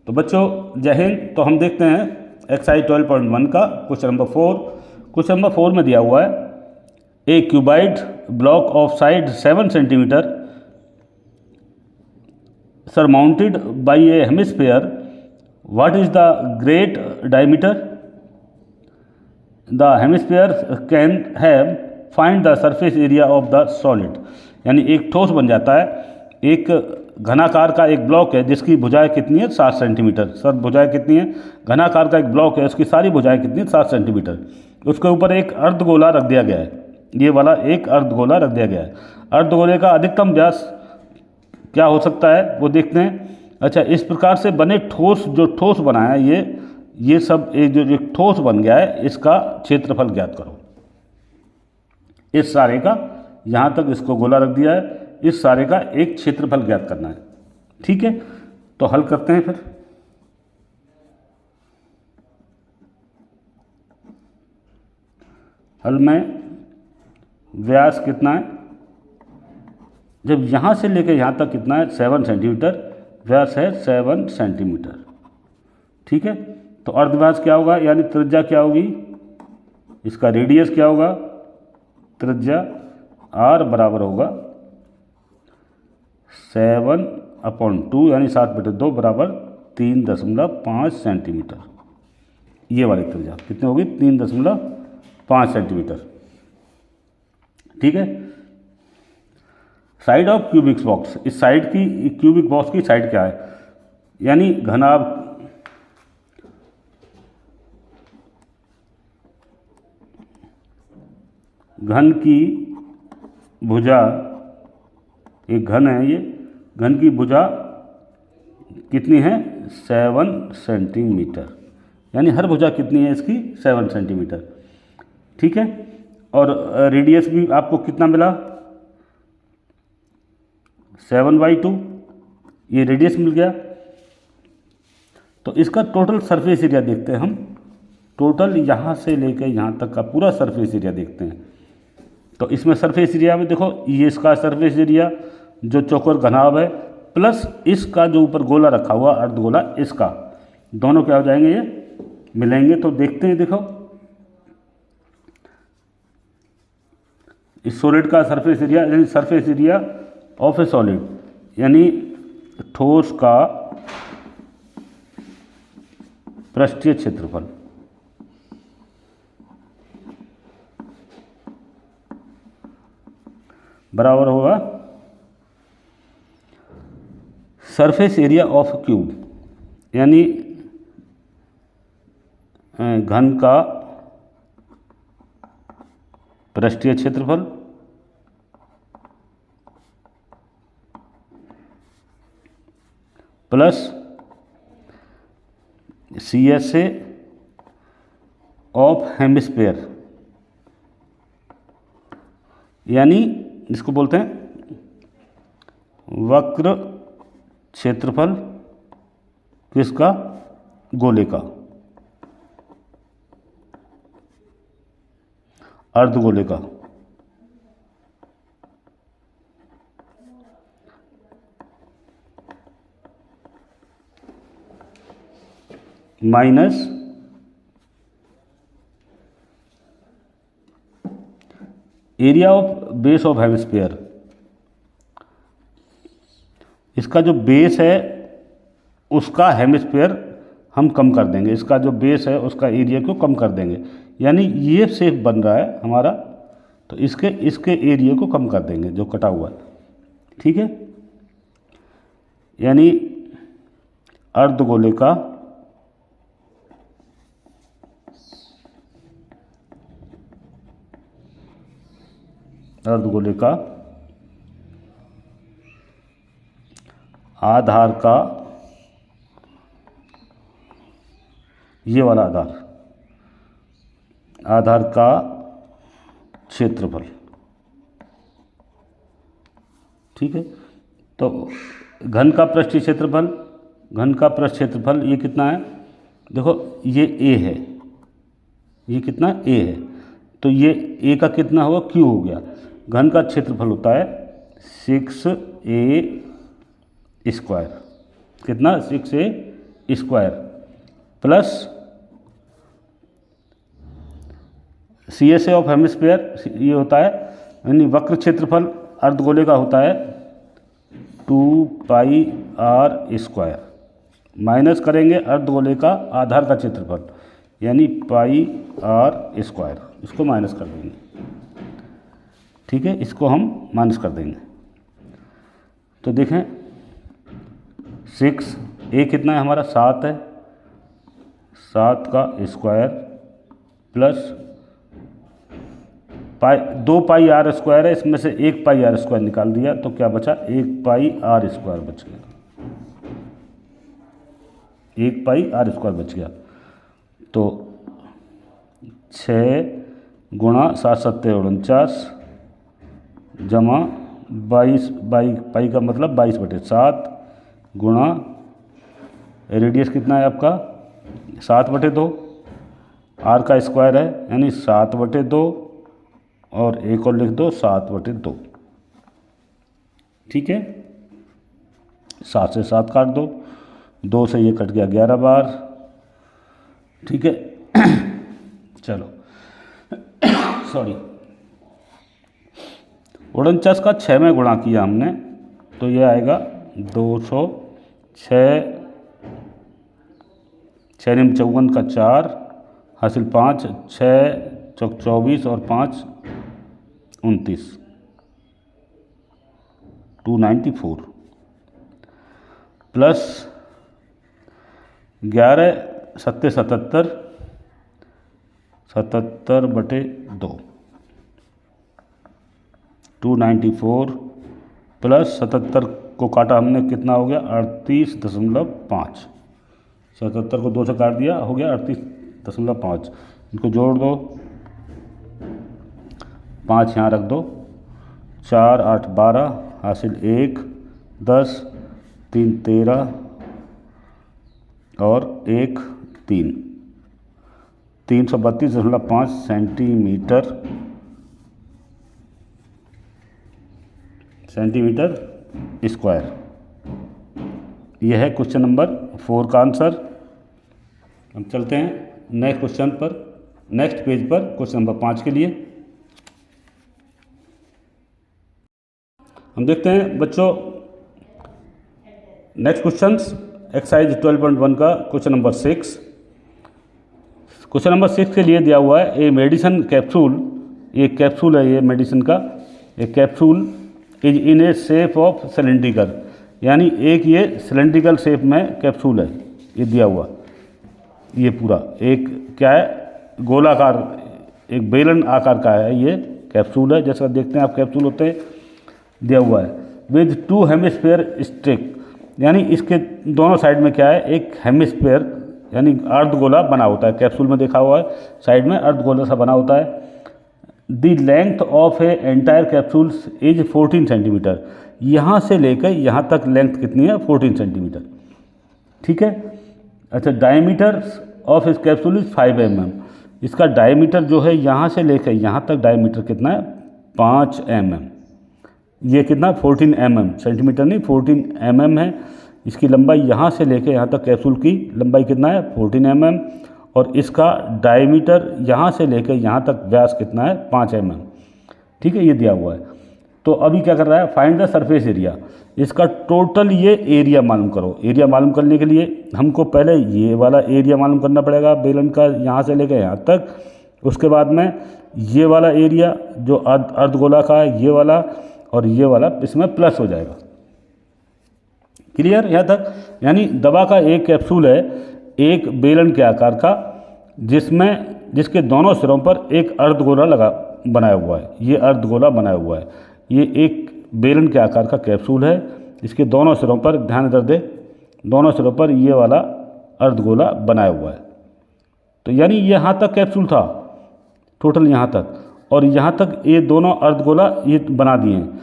तो बच्चों जय हिंद। तो हम देखते हैं एक्सरसाइज 12.1 का क्वेश्चन नंबर 4। क्वेश्चन नंबर 4 में दिया हुआ है a cuboid block of side 7 centimetre surmounted by a hemisphere. What is the great diameter? The hemisphere can have find the surface area of the solid. यानी एक ठोस बन जाता है, एक घनाकार का एक ब्लॉक है जिसकी भुजाएं कितनी है 7 सेंटीमीटर। सर भुजाएं कितनी है? घनाकार का एक ब्लॉक है, उसकी सारी भुजाएं कितनी है 7 सेंटीमीटर। उसके ऊपर एक अर्धगोला रख दिया गया है, ये वाला एक अर्धगोला रख दिया गया है। अर्धगोले का अधिकतम व्यास क्या हो सकता है वो देखते हैं। अच्छा, इस प्रकार से बने ठोस, जो ठोस बना है ये सब एक जो एक ठोस बन गया है, इसका क्षेत्रफल ज्ञात करो। इस सारे का, यहाँ तक इसको गोला रख दिया है, इस सारे का एक क्षेत्रफल ज्ञात करना है। ठीक है, तो हल करते हैं फिर। हल में व्यास कितना है, जब यहाँ से लेकर यहाँ तक कितना है 7 सेंटीमीटर, व्यास है 7 सेंटीमीटर। ठीक है, तो अर्धव्यास क्या होगा, यानी त्रिज्या क्या होगी, इसका रेडियस क्या होगा, त्रिज्या r बराबर होगा 7/2 यानी 7/2 बराबर 3.5 सेंटीमीटर। ये वाली त्रिज्या कितनी होगी 3.5 सेंटीमीटर। ठीक है, साइड ऑफ क्यूबिक बॉक्स, इस साइड की क्यूबिक बॉक्स की साइड क्या है, यानी घन की भुजा, एक घन है, ये घन की भुजा कितनी है 7 सेंटीमीटर, यानी हर भुजा कितनी है इसकी 7 सेंटीमीटर। ठीक है, और रेडियस भी आपको कितना मिला 7/2, ये रेडियस मिल गया। तो इसका टोटल सरफेस एरिया देखते हैं हम, टोटल यहाँ से लेकर यहाँ तक का पूरा सरफेस एरिया देखते हैं। तो इसमें सरफेस एरिया में देखो, ये इसका सरफेस एरिया जो चौकोर घनाभ है, प्लस इसका जो ऊपर गोला रखा हुआ अर्धगोला, इसका दोनों क्या हो जाएंगे, ये मिलेंगे। तो देखते हैं, देखो इस सॉलिड का सरफेस एरिया, यानी surface area of A solid, यानी ठोस का पृष्ठीय क्षेत्रफल बराबर होगा सरफेस एरिया ऑफ क्यूब, यानी घन का पृष्ठीय क्षेत्रफल प्लस CSA ऑफ हेमिस्फेयर, यानी इसको बोलते हैं वक्र क्षेत्रफल किसका, गोले का, अर्धगोले का। Minus area of base of hemisphere, इसका जो बेस है उसका हेमिस्फीयर हम कम कर देंगे, इसका जो बेस है उसका एरिया को कम कर देंगे, यानी ये शेप बन रहा है हमारा, तो इसके एरिया को कम कर देंगे जो कटा हुआ है। ठीक है, यानी अर्धगोले का आधार का, ये वाला आधार का क्षेत्रफल। ठीक है, तो घन का पृष्ठीय क्षेत्रफल, घन का पृष्ठ क्षेत्रफल ये कितना है, देखो ये A है, ये कितना A है, तो ये A का कितना होगा Q हो गया। घन का क्षेत्रफल होता है 6A², कितना 6A²। Square plus CSA of hemisphere ये होता है, यानी वक्र क्षेत्रफल अर्धगोले का होता है 2πr², माइनस करेंगे अर्धगोले का आधार का क्षेत्रफल यानी πr², इसको माइनस कर देंगे। ठीक है, इसको हम माइनस कर देंगे। तो देखें 6, ए कितना है हमारा 7 है, 7 का स्क्वायर प्लस 2πr² है, इसमें से 1πr² निकाल दिया तो क्या बचा, 1πr² बच गया, 1πr² बच गया। तो 6 गुणा 7 7 49 जमा 22, पाई का मतलब 22/7 गुणा रेडियस कितना है आपका 7/2, आर का स्क्वायर है यानी 7/2 और एक और लिख दो 7/2। ठीक है, 7 से 7 काट दो, 2 से ये कट गया 11 बार। ठीक है चलो सॉरी 49 का 6 में गुणा किया हमने तो ये आएगा 206, 6 निम 54 का 4 हासिल 5, 6 चौक 24 और 5 29, 294 प्लस 11 7 77, 77/2, 294 प्लस 77 को काटा हमने कितना हो गया 38.5, 77 को 2 से काट दिया हो गया 38.5, इनको जोड़ दो, 5 यहाँ रख दो, 4 8 12 हासिल 1 10 3 13 और 1 3, 332.5 सेंटीमीटर स्क्वायर। यह है क्वेश्चन नंबर 4 का आंसर। हम चलते हैं नेक्स्ट क्वेश्चन पर, नेक्स्ट पेज पर क्वेश्चन नंबर 5 के लिए। हम देखते हैं बच्चों नेक्स्ट क्वेश्चन एक्सरसाइज 12.1 का क्वेश्चन नंबर 6। क्वेश्चन नंबर 6 के लिए दिया हुआ है ए मेडिसिन कैप्सूल, ये कैप्सूल है ये मेडिसिन का, एक capsule is in A shape of cylindrical, यानी एक ये सिलेंड्रिकल शेप में कैप्सूल है, ये दिया हुआ ये पूरा एक क्या है गोलाकार एक बेलन आकार का है ये कैप्सूल है, जैसा देखते हैं आप कैप्सूल होते हैं, दिया हुआ है विद 2 हेमिस्फीयर स्टिक, यानी इसके दोनों साइड में क्या है एक हेमिस्फीयर यानी अर्धगोला बना होता है, कैप्सूल में देखा हुआ है साइड में अर्धगोला सा बना होता है। The length of A entire capsule is 14 centimetre, यहाँ से लेकर यहाँ तक लेंथ कितनी है 14 सेंटीमीटर। ठीक है, अच्छा डायमीटर ऑफ इस कैप्सूल इज 5 mm, इसका डायमीटर जो है यहाँ से लेकर यहाँ तक डायमीटर कितना है 5 mm, ये कितना 14 mm, सेंटीमीटर नहीं 14 mm है। इसकी लंबाई यहाँ से लेकर यहाँ तक कैप्सूल की लंबाई कितना है 14 mm और इसका डायमीटर यहाँ से लेकर यहाँ तक व्यास कितना है 5 mm। ठीक है, ये दिया हुआ है। तो अभी क्या कर रहा है फाइंड द सरफेस एरिया, इसका टोटल ये एरिया मालूम करो। एरिया मालूम करने के लिए हमको पहले ये वाला एरिया मालूम करना पड़ेगा बेलन का यहाँ से लेकर यहाँ तक, उसके बाद में ये वाला एरिया जो अर्धगोला का है ये वाला और ये वाला इसमें प्लस हो जाएगा। क्लियर यहाँ तक, यानी दवा का एक कैप्सूल है एक बेलन के आकार का जिसके दोनों सिरों पर एक अर्धगोला बनाया हुआ है, ये अर्धगोला बनाया हुआ है, ये एक बेलन के आकार का कैप्सूल है, इसके दोनों सिरों पर ध्यान इधर दे, दोनों सिरों पर ये वाला अर्धगोला बनाया हुआ है। तो यानी यहाँ तक कैप्सूल था टोटल यहाँ तक, और यहाँ तक ये दोनों अर्धगोला ये बना दिए हैं।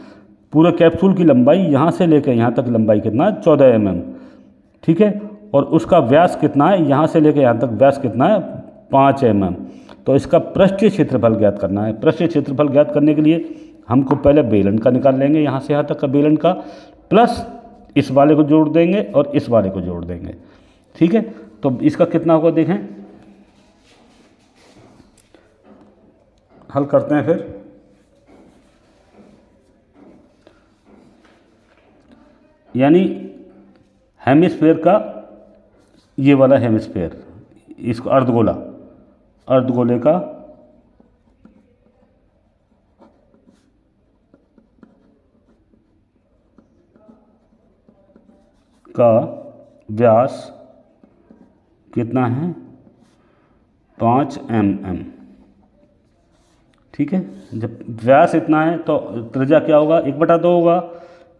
पूरे कैप्सूल की लंबाई यहाँ से लेकर यहाँ तक लंबाई कितना है 14 mm। ठीक है, और उसका व्यास कितना है यहाँ से लेकर यहाँ तक व्यास कितना है 5 mm। तो इसका पृष्ठीय क्षेत्रफल ज्ञात करना है। पृष्ठीय क्षेत्रफल ज्ञात करने के लिए हमको पहले बेलन का निकाल लेंगे, यहाँ से यहाँ तक का बेलन का, प्लस इस वाले को जोड़ देंगे और इस वाले को जोड़ देंगे। ठीक है, तो इसका कितना होगा देखें, हल करते हैं फिर। यानी हेमिस्फेयर का ये वाला हेमिस्फेयर, इसको अर्धगोला, अर्धगोले का व्यास कितना है, 5 mm। ठीक है, जब व्यास इतना है तो त्रिज्या क्या होगा, 1/2 होगा,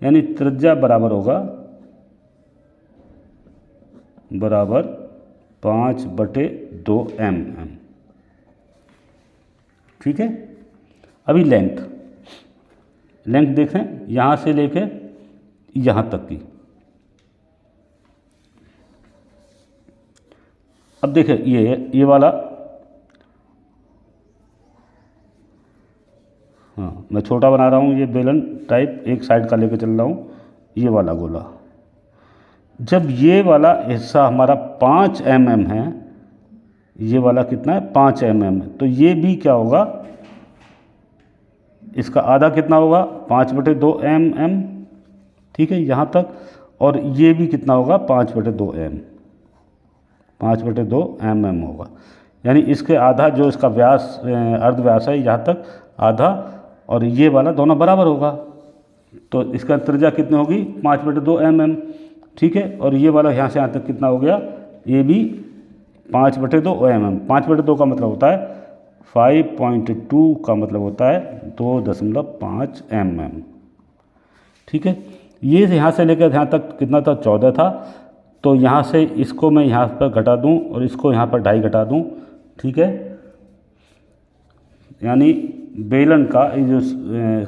यानी त्रिज्या बराबर होगा 5/2 mm। ठीक है, अभी लेंथ, लेंथ देखें यहाँ से लेके यहाँ तक की। अब देखें ये वाला, हाँ मैं छोटा बना रहा हूँ, ये बेलन टाइप एक साइड का लेके चल रहा हूँ, ये वाला गोला। जब ये वाला हिस्सा हमारा 5 mm है, ये वाला कितना है 5 mm, तो ये भी क्या होगा, इसका आधा कितना होगा 5/2 mm। ठीक है, यहाँ तक, और ये भी कितना होगा 5/2 mm होगा, यानी इसके आधा जो इसका व्यास अर्ध व्यास है यहाँ तक आधा, और ये वाला दोनों बराबर होगा, तो इसका त्रिज्या कितनी होगी 5/2 mm। ठीक है, और ये वाला यहाँ से यहाँ तक कितना हो गया, ये भी 5/2 mm। 5/2 का मतलब होता है 5.2 का मतलब होता है 2.5 mm। ठीक है, ये यहाँ से लेकर यहाँ तक कितना था, 14 था, तो यहाँ से इसको मैं यहाँ पर घटा दूँ और इसको यहाँ पर 2.5 घटा दूँ। ठीक है, यानी बेलन का ये जो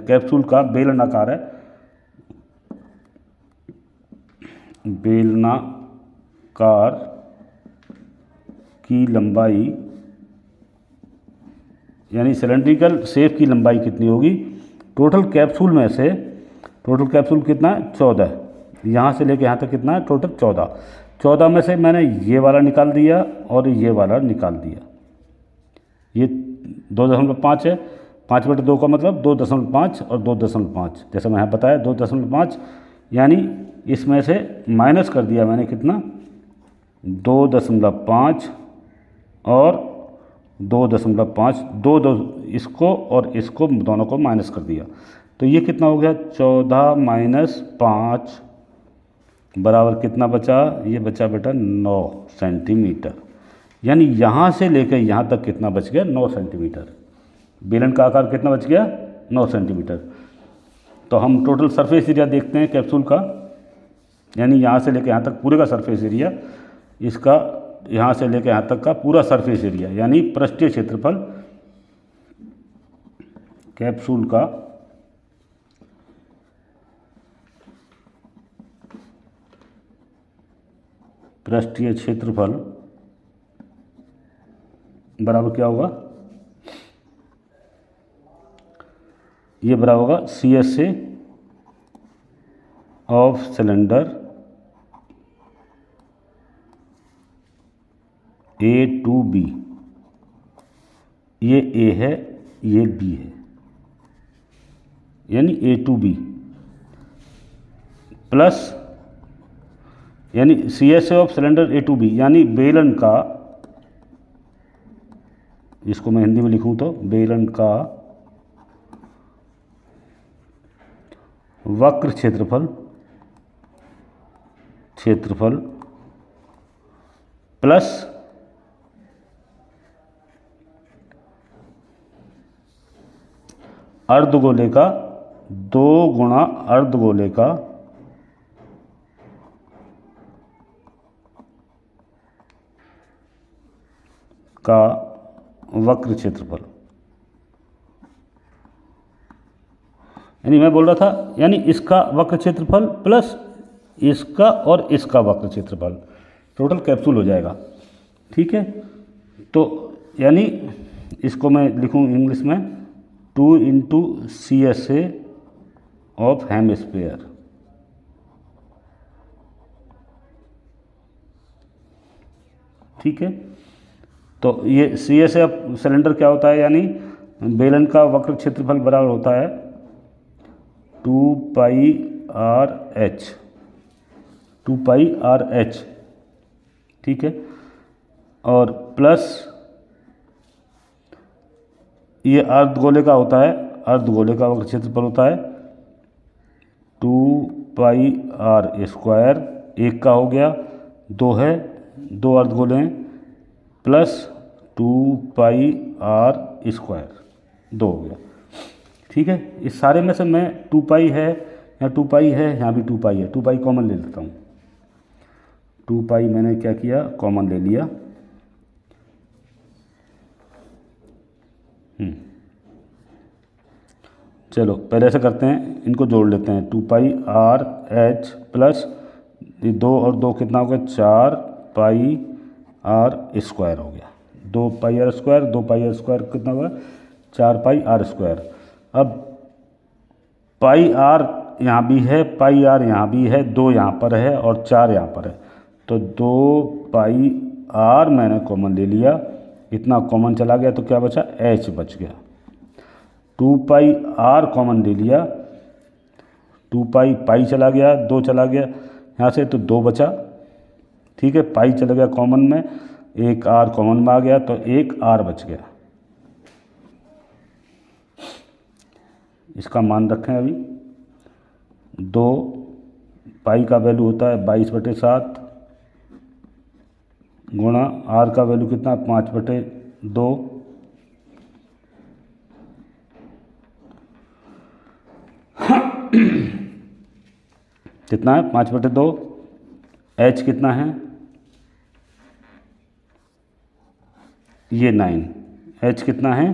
कैप्सूल का बेलनाकार है, बेलनाकार की लंबाई, यानी सिलेंड्रिकल शेप की लंबाई कितनी होगी, टोटल कैप्सूल में से, टोटल कैप्सूल कितना है 14, यहाँ से लेके यहाँ तक कितना है टोटल 14। 14 में से मैंने ये वाला निकाल दिया और ये वाला निकाल दिया, ये 2.5 है, 5/2 का मतलब 2.5 और 2.5, जैसे मैंने बताया 2.5, यानी इसमें से माइनस कर दिया मैंने कितना 2.5 और 2.5, दो इसको और इसको दोनों को माइनस कर दिया, तो ये कितना हो गया 14 - 5 बराबर कितना बचा, ये बचा बेटा 9 सेंटीमीटर। यानी यहाँ से लेकर यहाँ तक कितना बच गया 9 सेंटीमीटर। बेलन का आकार कितना बच गया 9 सेंटीमीटर। तो हम टोटल सरफेस एरिया देखते हैं कैप्सूल का, यानी यहाँ से लेकर यहाँ तक पूरे का सरफेस एरिया, इसका यहाँ से लेकर यहाँ तक का पूरा सरफेस एरिया, यानी पृष्ठीय क्षेत्रफल कैप्सूल का पृष्ठीय क्षेत्रफल बराबर क्या होगा, ये बराबर होगा CSA of cylinder A to B, ये A है ये B है, यानी A to B प्लस, यानी CSA of cylinder A to B, यानी बेलन का, इसको मैं हिंदी में लिखूं तो बेलन का वक्र क्षेत्रफल प्लस अर्धगोले का 2 गुणा अर्धगोले का वक्र क्षेत्रफल। यानी मैं बोल रहा था, यानी इसका वक्र क्षेत्रफल प्लस इसका और इसका वक्र क्षेत्रफल, टोटल कैप्सूल हो जाएगा। ठीक है, तो यानी इसको मैं लिखूं इंग्लिश में 2 × CSA ऑफ हेमिस्फीयर। ठीक है। तो ये सी एस एफ सिलेंडर क्या होता है, यानी बेलन का वक्र क्षेत्रफल बराबर होता है 2πr/h, 2πr/h, ठीक है। और प्लस ये अर्धगोले का होता है, अर्धगोले का वक्र क्षेत्रफल होता है 2πr², एक का हो गया, दो है, दो अर्धगोले हैं, प्लस 2πr², दो हो गया, ठीक है। इस सारे में से मैं 2π है, यहाँ 2π है, यहाँ भी 2π है, 2π कॉमन ले लेता हूँ। 2π मैंने क्या किया, कॉमन ले लिया। चलो पहले ऐसे करते हैं, इनको जोड़ लेते हैं। 2πr/h प्लस ये 2 और 2 कितना हो गया, 4πr² हो गया। 2πr², 2πr² कितना हुआ, 4πr²। अब πr यहाँ भी है, πr यहाँ भी है, 2 यहाँ पर है और 4 यहाँ पर है, तो 2πr मैंने कॉमन ले लिया, इतना कॉमन चला गया तो क्या बचा, h बच गया। 2πr कॉमन ले लिया, 2π चला गया, 2 चला गया यहाँ से, तो 2 बचा, ठीक है। पाई चला गया कॉमन में, एक r कॉमन में आ गया, तो एक r बच गया। इसका मान रखें अभी, 2 पाई का वैल्यू होता है 22/7 गुणा r का वैल्यू कितना, 5/2, कितना है, 5/2। h कितना है, ये 9, h कितना है,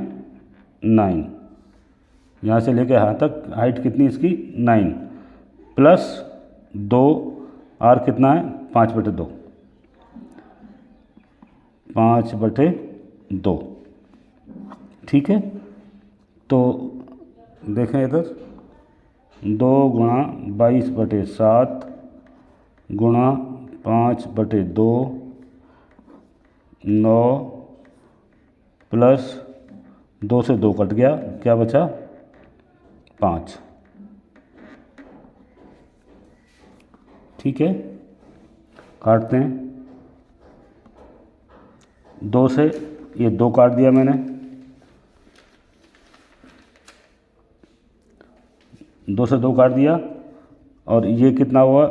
9, यहाँ से लेके यहाँ तक हाइट कितनी इसकी, 9, प्लस 2, r कितना है, 5/2, 5/2, ठीक है। तो देखें इधर, 2 गुणा 22/7 गुणा 5/2, 9 प्लस 2 से 2 कट गया, क्या बचा, 5, ठीक है। काटते हैं, 2 से ये 2 काट दिया मैंने, 2 से 2 काट दिया, और ये कितना हुआ,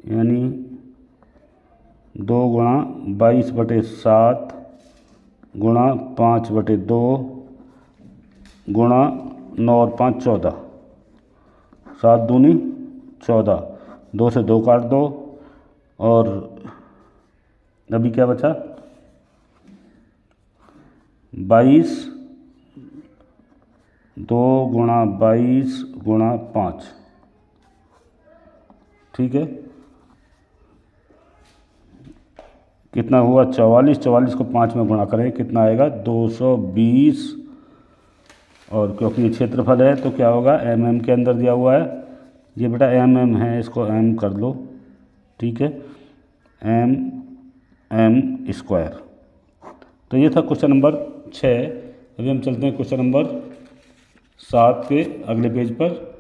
यानी 2 गुणा 22/7 गुणा 5/2 गुणा 9 और 5 14, 7 दूनी 14, 2 से 2 काट दो, और अभी क्या बचा, 22, 2 गुणा 22 गुणा 5, ठीक है। कितना हुआ, 44, 44 को 5 में गुणा करें, कितना आएगा, 220, और क्योंकि ये क्षेत्रफल है तो क्या होगा, mm के अंदर दिया हुआ है, ये बेटा mm है, इसको m कर लो, ठीक है, mm²। तो ये था क्वेश्चन नंबर 6। अभी हम चलते हैं क्वेश्चन नंबर 7 पे, अगले पेज पर।